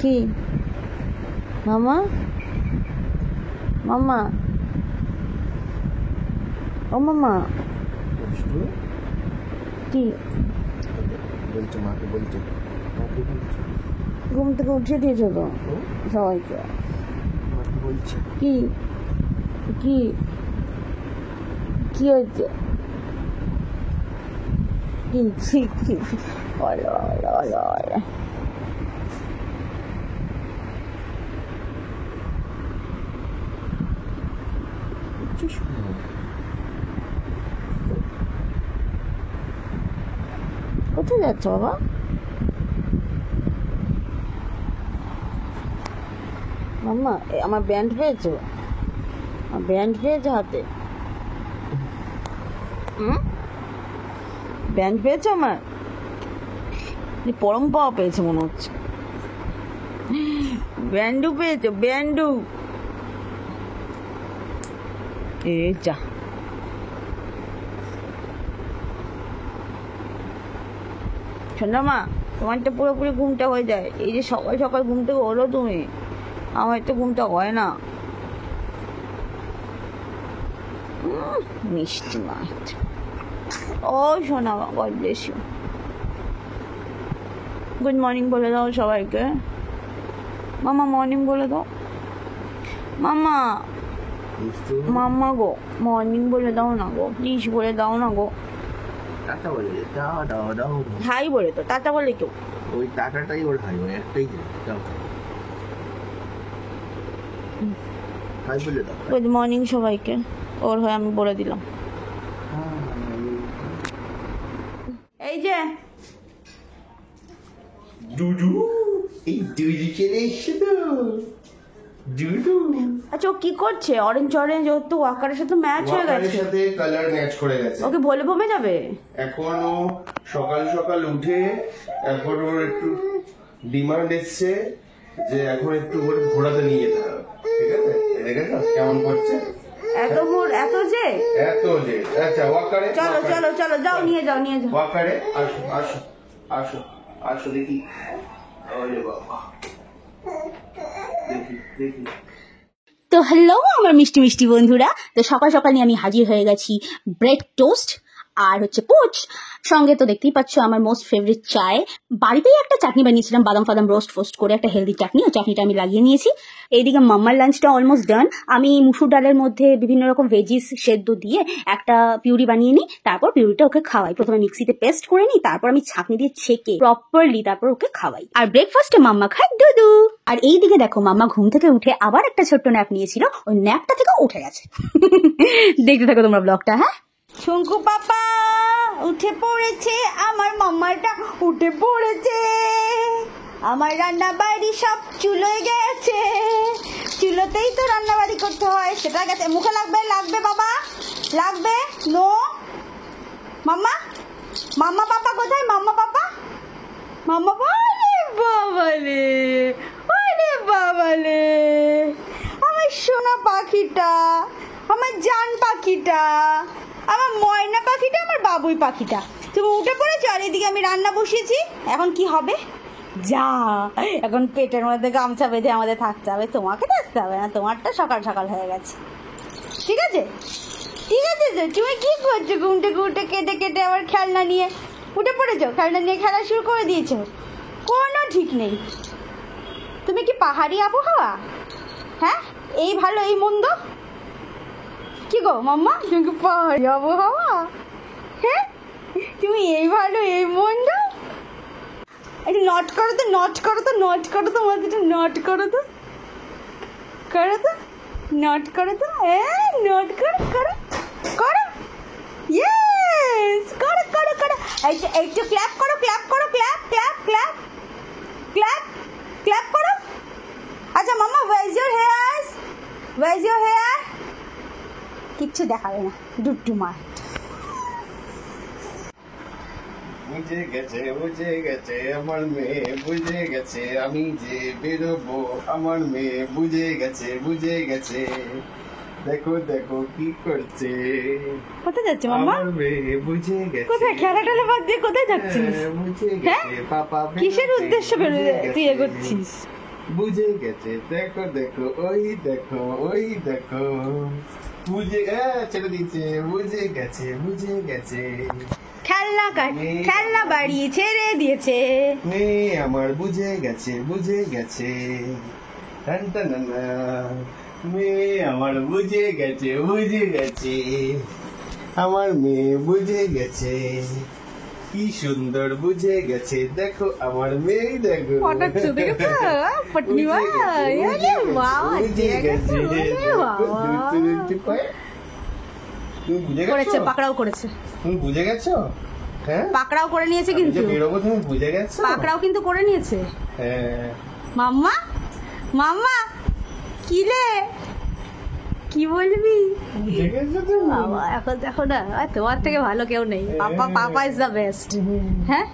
কি মামা মামা ও মামা কি বলছে মাকে বলছে ঘুম থেকে উঠিয়ে দিয়েছো তো সবাইকে মাকে বলছে কি কি কি হয়েছে কি কি কি বলো বলো বলো বলো কোথায় যাচ্ছ বাবা মাম্মা আমার ব্যান্ড পেয়েছো ব্যান্ড পেয়েছো হাতে ব্যান্ড পেয়েছো আমার পরম পাওয়া পেয়েছে মনে হচ্ছে ব্যান্ডু পেয়েছো ব্যান্ডু এ যা শোনো মা তোমার তো পুরোপুরি ঘুমটা হয়ে যায় এই যে সকাল সকাল ঘুম থেকে হলো তুমি আমার তো ঘুমটা হয় না মিষ্টি মাছ ও শোনা God bless you good morning বলে দাও সবাইকে মামা মর্নিং বলে দাও মামা মাম্মা গো মর্নিং বলে দাও না গো প্লিজ বলে দাও না গো টাটা বলে দাও দাও দাও হাই বলে তো টাটা বলে কেউ ওই টাটাটাই ওর হাই ওই একটাই দাও হাই বলে দাও গুড মর্নিং সবাইকে ওর হয়ে আমি বলে দিলাম এই যে দুদু এই দুদু চলে এসছে তো দুদু আচ্ছা ও কি করছে অরেঞ্জ অরেঞ্জ ওর তো ওয়াকারের সাথে ম্যাচ হয়ে ওয়াকারের গেছে সাথে কালার ম্যাচ করে গেছে ওকে বলে বমে যাবে এখনো সকাল সকাল উঠে এখন ওর একটু ডিমান্ড এসছে যে এখন একটু ওর ঘোরাতে নিয়ে যেতে হবে ঠিক আছে দেখেছো কেমন করছে এত মোর এত যে আচ্ছা ওয়াকারে চলো চলো চলো যাও নিয়ে যাও ওয়াকারে আসো আসো আসো আসো দেখি ওরে বাবা দেখি দেখি তো হ্যালো আমার মিষ্টি মিষ্টি বন্ধুরা, তো সকাল সকাল নিয়ে আমি হাজির হয়ে গেছি ব্রেড টোস্ট আর হচ্ছে পোচ, সঙ্গে তো দেখতেই পাচ্ছ আমার মোস্ট ফেভারিট চায়। বাড়িতেই একটা চাটনি বানিয়েছিলাম বাদাম ফাদাম রোস্ট ফোস্ট করে, একটা হেলদি চাটনি, ও চাটনিটা আমি লাগিয়ে নিয়েছি। এইদিকে মাম্মার লাঞ্চটা অলমোস্ট ডান। আমি মুসুর ডালের মধ্যে বিভিন্ন রকম ভেজিস সেদ্ধ দিয়ে একটা পিউরি বানিয়ে নিই, তারপর পিউরিটা ওকে খাওয়াই। প্রথমে মিক্সিতে পেস্ট করে নিই, তারপর আমি ছাঁকনি দিয়ে ছেঁকে প্রপারলি তারপর ওকে খাওয়াই। আর ব্রেকফাস্টে মাম্মা খায় দুধু। আর এইদিকে দেখো মাম্মা ঘুম থেকে উঠে আবার একটা ছোট্ট ন্যাপ নিয়েছিল, ওই ন্যাপটা থেকে উঠে গেছে। দেখতে থাকো তোমরা ব্লগটা। হ্যাঁ, শঙ্কু পাপা উঠে পড়েছে, আমার মাম্মাটা উঠে পড়েছে। আমার রান্না বাড়ি সব চুলোয় গেছে, চুলোতেই তো রান্না বাড়ি করতে হয়, সেটা গেছে। মুখে লাগবে লাগবে বাবা লাগবে। নো মাম্মা, মাম্মা পাপা কোথায়? মাম্মা পাপা, মাম্মা বাবালে, ওরে বাবালে, আমার সোনা পাখিটা, আমার জান পাখিটা, আমার ময়না পাখিটা, আমার বাবুই পাখিটা, তুমি উঠে পড়েছো। আর এদিকে আমি রান্না বসিয়েছি। এখন কি হবে? যা, এখন পেটের মধ্যে গামছা বেঁধে আমাদের থাকতে হবে, তোমাকে থাকতে হবে না, তোমারটা সকাল সকাল হয়ে গেছে। ঠিক আছে ঠিক আছে। তো তুমি কি করছো? ঘুম থেকে উঠে কেটে কেটে আবার খেলনা নিয়ে উঠে পড়েছো, খেলনা নিয়ে খেলা শুরু করে দিয়েছো, কোনো ঠিক নেই। তুমি কি পাহাড়ি আবহাওয়া? হ্যাঁ, এই ভালো এই মন্দ? কি গো মাম্মা, তুমি কি পাহাড়ি আবহাওয়া? হ্যাঁ, তুমি এই ভালো এই মন্দ? একটু নট করো তো, নট করো তো, নট করো তো, আমাদের একটু নট করো তো, করো তো, নট করো তো, হ্যাঁ নট করো, করো করো, ইয়েস, করো করো করো। একটু ক্ল্যাপ করো, ক্ল্যাপ করো, clap clap clap clap clap করো। আচ্ছা মাম্মা, where is your hair, where is your hair? কিচ্ছু দেখাবে না, ডুডুমার। বুঝে গেছে আমার মেয়ে, বুঝে গেছে আমি যে বেরোবো, আমার মেয়ে বুঝে গেছে। দেখো দেখো কি করছে। কোথায় যাচ্ছে মাম্মা? আমার মেয়ে বুঝে গেছে। কোথায় খেলা টেলা বাদ দিয়ে কোথায় যাচ্ছিস? বুঝে গেছে পাপা। কিসের উদ্দেশ্য তুই এগোচ্ছিস? বুঝে গেছে, দেখো দেখো ওই দেখো ওই দেখো, বুঝে ছেড়ে দিচ্ছে, বুঝে গেছে বুঝে গেছে। খেলনা বাড়ি ছেড়ে দিয়েছে। মেয়ে আমার বুঝে গেছে বুঝে গেছে, টান টান টান টান। মেয়ে আমার বুঝে গেছে বুঝে গেছে, আমার মেয়ে বুঝে গেছে, কি সুন্দর বুঝে গেছে, দেখো আমার মেয়ে দেখো। পটাচ্ছো দেখেছো পটনি ভাই, আরে বাবা বুঝে গেছে, তুমি বুঝে করেছে, গেছো, পাকড়াও করেছে, তুমি বুঝে গেছো, হ্যাঁ পাকড়াও করে নিয়েছে আমি কিন্তু, যে বেরোবো তুমি বুঝে গেছো, পাকড়াও কিন্তু করে নিয়েছে। হ্যাঁ মাম্মা মাম্মা কি রে, কি বলবি? বুঝে গেছো তুমি। বাবা এখন দেখো না, তোমার থেকে ভালো কেউ নেই, পাপা, পাপা ইজ দ্য বেস্ট। হ্যাঁ,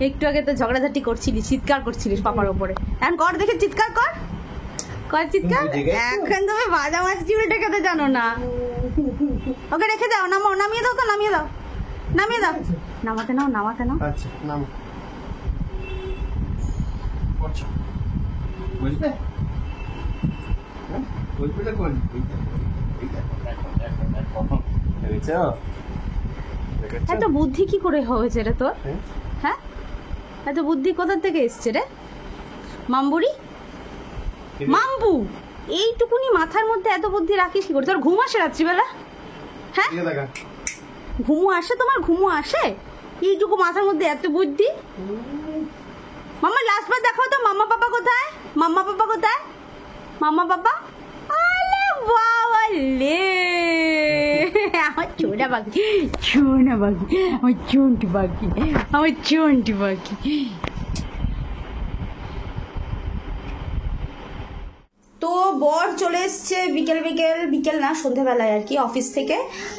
একটু আগে তো ঝগড়াঝাটি করছিলিস, চিৎকার করছিলিস পাপার ওপরে, এখন কর দেখে চিৎকার কর, কর চিৎকার। বুঝে গেছো? এখন তুমি ভাজা মাছ চিংড়িটা খেতে জানো না, ওকে রেখে দাও, নামাও, নামিয়ে দাও তো, নামিয়ে দাও, নামিয়ে দাও, নামাতে নাও, নামাতে নাও। আচ্ছা নাম করছো, বুঝবে, হ্যাঁ বুঝবে কোন দেখেছো, এত বুদ্ধি কি করে হয়েছে রে তোর? হ্যাঁ? হ্যাঁ, এত বুদ্ধি কোথা থেকে এসছে রে মাম্বুরি, মাম্বু? এইটুকুনি মাথার মধ্যে এত বুদ্ধি রাখিস কি করে? তোর ঘুম আসে রাত্রিবেলা? হ্যাঁ, ঠিক আছে, ঘুমো আসে তোমার, ঘুমো আসে? এইটুকু মাথার মধ্যে এত বুদ্ধি? মাম্মা লাস্ট বার দেখাও তো, মাম্মা পাপা কোথায়, মাম্মা পাপা কোথায়, মাম্মা পাপা? আরে বাবা লে, আমার ছোনা পাখি, ছোনা পাখি, আমার চন্টি পাখি, আমার চন্টি পাখি। তো বর চলে এসছে বিকেল বিকেল, বিকেল না সন্ধেবেলায় আর কি, অফিস থেকে।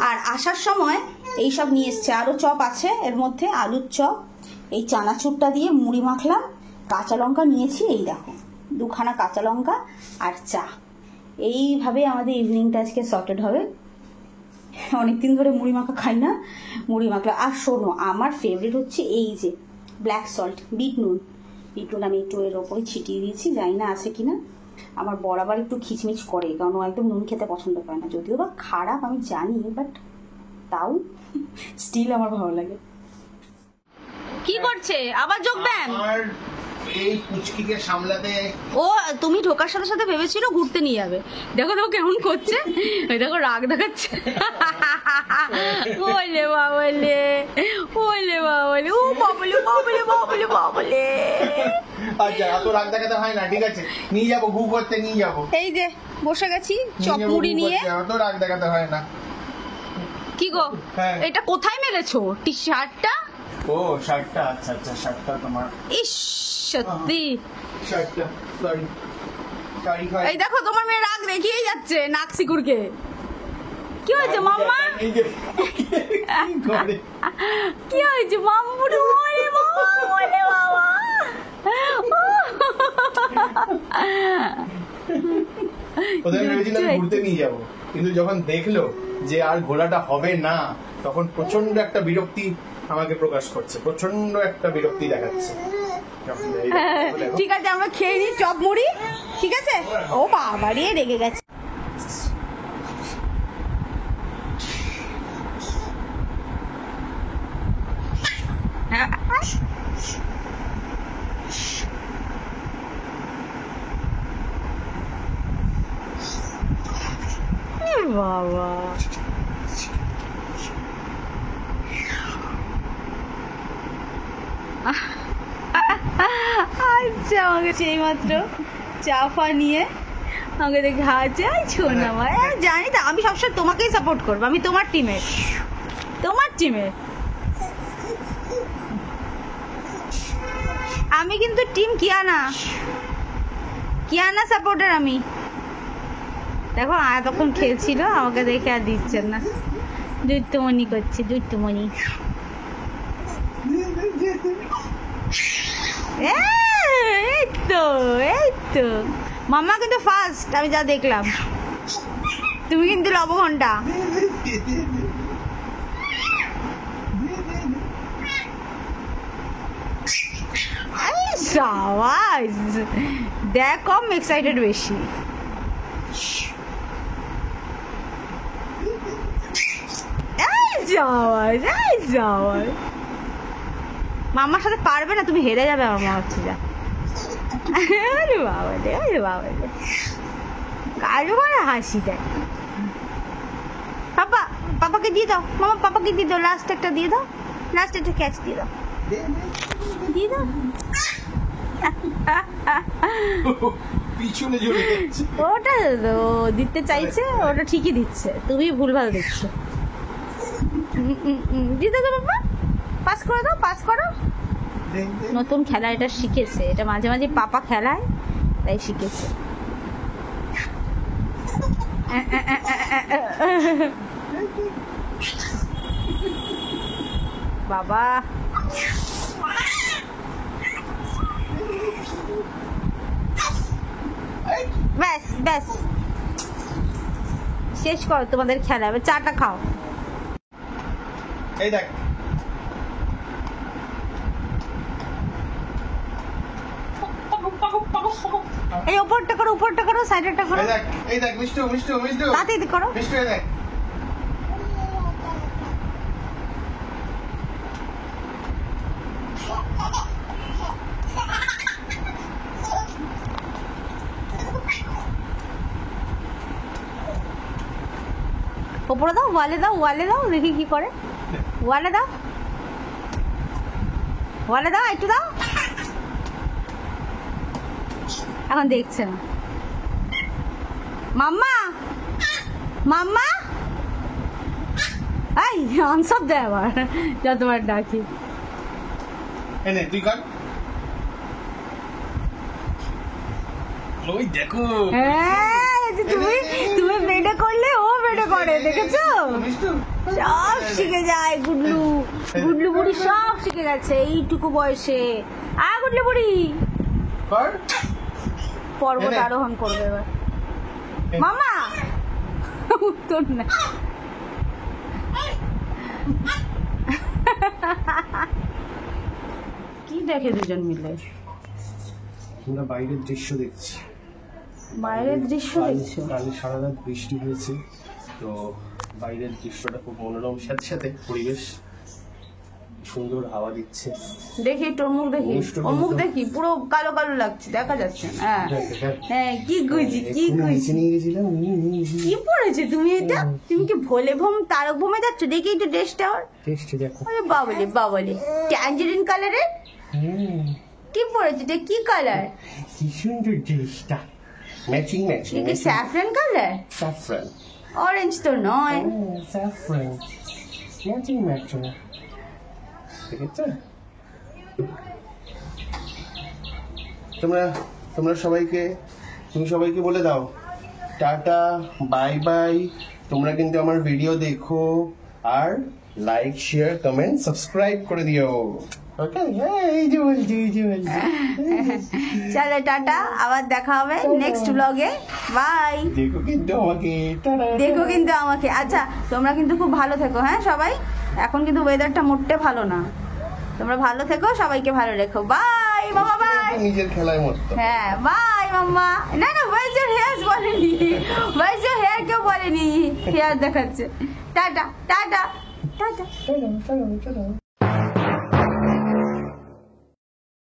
আর আসার সময় এইসব নিয়ে এসছে, আরও চপ আছে এর মধ্যে, আলুর চপ, এই চানাচুরটা দিয়ে মুড়ি মাখলাম, কাঁচা লঙ্কা নিয়েছি, এই দেখো 2খানা কাঁচা লঙ্কা আর চা। এইভাবে আমাদের ইভিনিংটা আজকে সর্টেড হবে। অনেকদিন ধরে মুড়ি মাখা খাই না, মুড়ি মাখলাম। আর শোনো, আমার ফেভারিট হচ্ছে এই যে ব্ল্যাক সল্ট, বিট নুন, বিট নুন আমি একটু এর ওপরে ছিটিয়ে দিয়েছি, জানি না আছে কিনা। আমার বর আবার একটু খিচমিচ করে, কারণ ও একদম নুন খেতে পছন্দ করে না, যদিও বা খারাপ আমি জানি, বাট তাও স্টিল আমার ভালো লাগে। কি করছে আবার যোগ ব্যায়াম? আমার এই পুচকিকে সামলাতে, ও তুমি ঢোকার সাথে সাথে ভেবেছিল ঘুরতে নিয়ে যাবে, দেখো দেখো কেমন করছে, ওই দেখো রাগ দেখাচ্ছে, বলে বাবলে, বলে বাবলে, ও বাবলে বাবলে বাবলে বাবলে। আচ্ছা এত রাগ দেখাতে হয় না, ঠিক আছে নিয়ে যাবো, ঘু করতে নিয়ে যাবো, এই যে বসে গেছি চপ মুড়ি নিয়ে। অত রাগ দেখাতে হয় না। কি গো, হ্যাঁ। এটা কোথায় মেরেছো টি শার্টটা? ও শার্টটা, আচ্ছা আচ্ছা শার্টটা তোমার, ইস সত্যি, শার্টটা সরি, শাড়ি খাই। এই দেখো তোমার মেয়ে রাগ দেখিয়ে যাচ্ছে নাক সিকুরকে। কি হয়েছে মাম্মা, এই যে কি করে? কি হয়েছে মাম্মুর? ওরে বাবা, ওরে বাবা, ওদের ভেবেছিলাম ঘুরতে নিয়ে যাবো, কিন্তু যখন দেখলো যে আর ঘোরাটা হবে না, তখন প্রচন্ড একটা বিরক্তি আমাকে প্রকাশ করছে, প্রচন্ড একটা বিরক্তি দেখাচ্ছে। দেখো, ঠিক আছে আমরা খেয়ে নিই চপ মুড়ি, ঠিক আছে? ও বাবা রে, রেগে গেছে। বাবা আচ্ছা, আমাকে সেই মাত্র চা ফা নিয়ে আমাকে দেখে হাজা ছোনা আমার, জানি তো আমি সবসময় তোমাকেই সাপোর্ট করবো, আমি তোমার টিমের, তোমার টিমের। আমি কিন্তু টিম কিয়ানা, কিয়ানা সাপোর্টার আমি। দেখো এতক্ষণ খেলছিল, আমাকে দেখে আর দিচ্ছেন না, দুইটুমনি করছে, দুইটুমনি। এই তো, এই তো মাম্মা কিন্তু ফার্স্ট, আমি যা দেখলাম, তুমি কিন্তু লবঘন্টা। সাবাস, দেখ কম এক্সাইটেড বেশি। মামার সাথে পারবে না, তুমি হেরে যাবে আমার মনে হচ্ছে। যা আরে বাবা রে, আরে বাবা রে, কারো করে হাসি দেয়। পাপা, পাপাকে দিয়ে দাও মামা, পাপাকে দিয়ে দাও, লাস্ট একটা দিয়ে দাও, লাস্ট একটা ক্যাচ দিয়ে দাও, দিয়ে দাও। পিছনে জড়ে যাচ্ছে। ওটা দিতে চাইছে, ওটা ঠিকই দিচ্ছে, তুমি ভুলভাল দিচ্ছ। দিয়ে দাও বাবা, পাস করে দাও, পাস করো। নতুন খেলা, এটা শিখেছে, এটা মাঝে মাঝে পাপা খেলায়, তাই শিখেছে। বাবা ব্যাস ব্যাস, শেষ করো তোমাদের খেলা, এবার চাটা খাও। এই দেখ, এই উপরটা করো, উপরটা করো, সাইডেরটা করো, এই দেখ, এই দেখ, মিষ্টু মিষ্টু মিষ্টু, তাড়াতাড়ি করো। মিষ্টু এই দেখ। উপরে দাও, ওয়ালে দাও, ওয়ালে দাও, দেখি কি করে। ওয়ালে দাও, ওয়ালে দাও, একটু দাও। এখন দেখছে না। মাম্মা, মাম্মা, এই আনসার দেয় আবার যতবার ডাকি। এই নে, তুই কর। ওই দেখো, হ্যাঁ, যে তুমি তুমি বেডে করলে ও বেডে করে, দেখেছো? মিষ্টু সব শিখে যায় গুডলু, গুডলু বুড়ি সব শিখে গেছে এইটুকু বয়সে। গুডলু বুড়ি কর। পর্বত আরোহণ করবে এবার। মামা উত্তর না। কি দেখে দুজন মিলে? আমরা বাইরের দৃশ্য দেখছি। বাইরের দৃশ্য দেখছো? কাল সারা রাত বৃষ্টি হয়েছে, তো বাইরের দৃশ্যটা খুব মনোরম, সাথে সাথে পরিবেশ সুন্দর, হাওয়া দিচ্ছে। দেখি তোর মুখ দেখি, ওর মুখ দেখি, পুরো কালো কালো লাগছে, দেখা যাচ্ছে না। হ্যাঁ হ্যাঁ, কি গুজি, কি গুজি, নিয়ে গেছিলাম। কি পড়েছে তুমি এটা? তুমি কি ভোলে ভোম তারক ভোমে যাচ্ছ? দেখি একটু ড্রেসটা ওর। টেস্টে দেখো। আরে বাবলে বাবলে, ট্যাঞ্জারিন কালারের কি পড়েছে? এটা কি কালার? কি সুন্দর ড্রেসটা, ম্যাচিং ম্যাচিং। এটা স্যাফরান কালার? স্যাফরান। অরেঞ্জ তো নয়। Saffron, matching matching. ঠিক আছে, তোমরা সবাইকে, তুমি সবাইকে বলে দাও টাটা, বাই বাই। তোমরা কিন্তু আমার ভিডিও দেখো, আর লাইক, শেয়ার, কমেন্ট, সাবস্ক্রাইব করে দিও। ওকে, এই যে বলছি, এই যে বলছি। চলো টাটা, আবার দেখা হবে নেক্সট ব্লগে। বাই। দেখো কিন্তু আমাকে, টাটা। দেখো কিন্তু আমাকে। আচ্ছা, তোমরা কিন্তু খুব ভালো থেকো, হ্যাঁ সবাই। এখন কিন্তু ওয়েদারটা মোটে ভালো না, তোমরা ভালো থেকো, সবাইকে ভালো রেখো। বাই বাবা, বাই। নিজের খেলায় মত। হ্যাঁ, বাই মাম্মা। না না, ওয়াইজ ইওর হেয়ার বলেনি, ওয়াইজ ইওর হেয়ার কেউ বলেনি, হেয়ার দেখাচ্ছে। Tata tata tata. চলো চলো চলো।